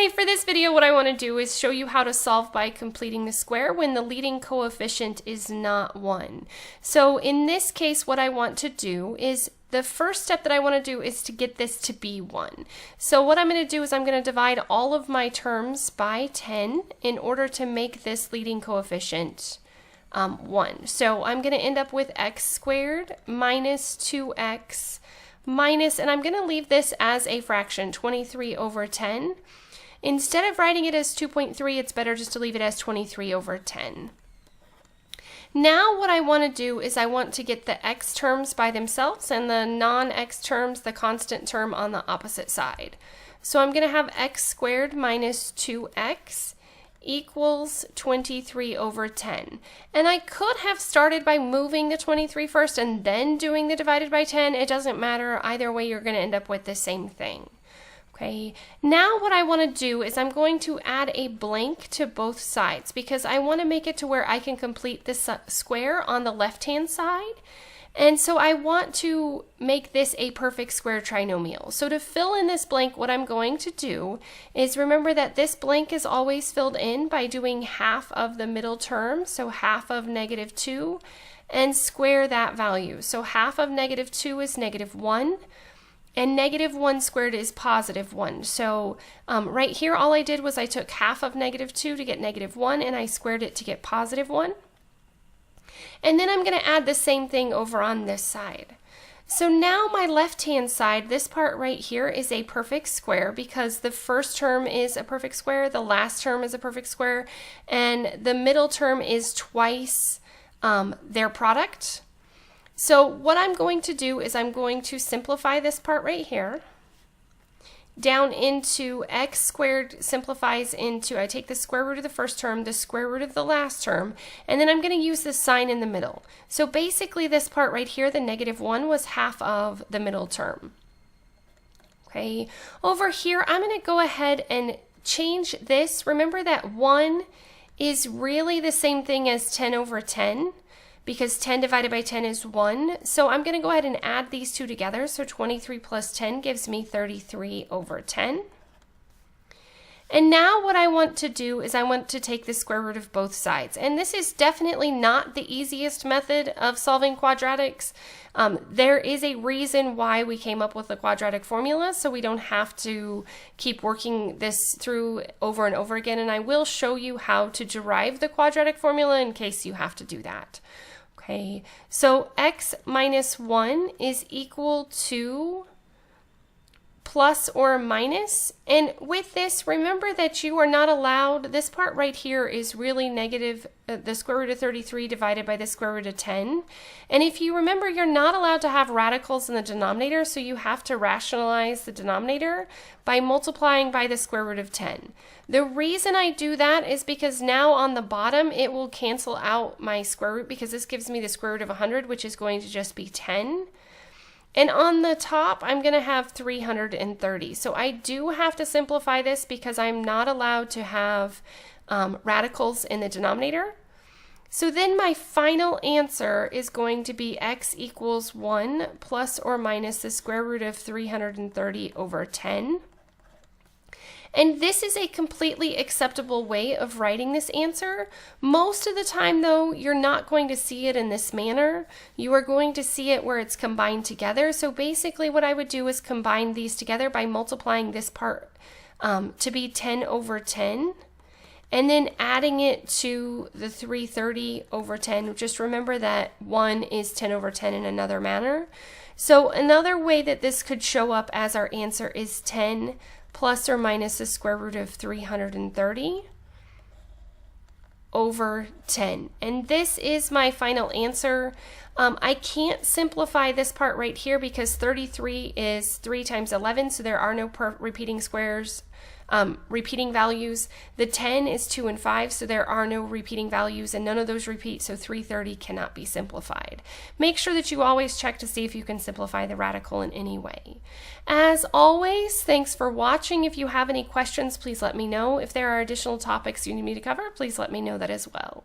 Okay, for this video, what I want to do is show you how to solve by completing the square when the leading coefficient is not 1. So in this case, what I want to do is the first step that I want to do is to get this to be 1. So what I'm going to do is I'm going to divide all of my terms by 10 in order to make this leading coefficient 1. So I'm going to end up with x squared minus 2x minus, and I'm going to leave this as a fraction, 23 over 10. Instead of writing it as 2.3, it's better just to leave it as 23 over 10. Now what I want to do is I want to get the x terms by themselves and the non-x terms, the constant term, on the opposite side. So I'm going to have x squared minus 2x equals 23 over 10. And I could have started by moving the 23 first and then doing the divided by 10. It doesn't matter. Either way, you're going to end up with the same thing. Okay, now what I want to do is I'm going to add a blank to both sides because I want to make it to where I can complete this square on the left-hand side. And so I want to make this a perfect square trinomial. So to fill in this blank, what I'm going to do is remember that this blank is always filled in by doing half of the middle term, so half of -2, and square that value. So half of -2 is -1. And -1 squared is +1. So right here, all I did was I took half of -2 to get -1, and I squared it to get +1. And then I'm going to add the same thing over on this side. So now my left-hand side, this part right here, is a perfect square because the first term is a perfect square, the last term is a perfect square, and the middle term is twice their product. So what I'm going to do is I'm going to simplify this part right here down into x squared simplifies into, I take the square root of the first term, the square root of the last term, and then I'm going to use the sign in the middle. So basically this part right here, the -1, was half of the middle term. Okay, over here I'm going to go ahead and change this. Remember that 1 is really the same thing as 10 over 10. Because 10 divided by 10 is 1. So I'm going to go ahead and add these two together. So 23 plus 10 gives me 33 over 10. And now what I want to do is I want to take the square root of both sides. And this is definitely not the easiest method of solving quadratics. There is a reason why we came up with the quadratic formula, so we don't have to keep working this through over and over again. And I will show you how to derive the quadratic formula in case you have to do that. Okay, so x minus 1 is equal to plus or minus, and with this, remember that you are not allowed, this part right here is really negative, the square root of 33 divided by the square root of 10, and if you remember, you're not allowed to have radicals in the denominator, so you have to rationalize the denominator by multiplying by the square root of 10. The reason I do that is because now on the bottom it will cancel out my square root because this gives me the square root of 100, which is going to just be 10. And on the top, I'm going to have 330. So I do have to simplify this because I'm not allowed to have radicals in the denominator. So then my final answer is going to be x equals 1 plus or minus the square root of 330 over 10. And this is a completely acceptable way of writing this answer. Most of the time, though, you're not going to see it in this manner. You are going to see it where it's combined together. So basically what I would do is combine these together by multiplying this part to be 10 over 10. And then adding it to the 330 over 10. Just remember that 1 is 10 over 10 in another manner. So another way that this could show up as our answer is 10 plus or minus the square root of 330 over 10. And this is my final answer. I can't simplify this part right here because 33 is 3 times 11, so there are no repeating squares, repeating values. The 10 is 2 and 5, so there are no repeating values, and none of those repeat, so 330 cannot be simplified. Make sure that you always check to see if you can simplify the radical in any way. As always, thanks for watching. If you have any questions, please let me know. If there are additional topics you need me to cover, please let me know that as well.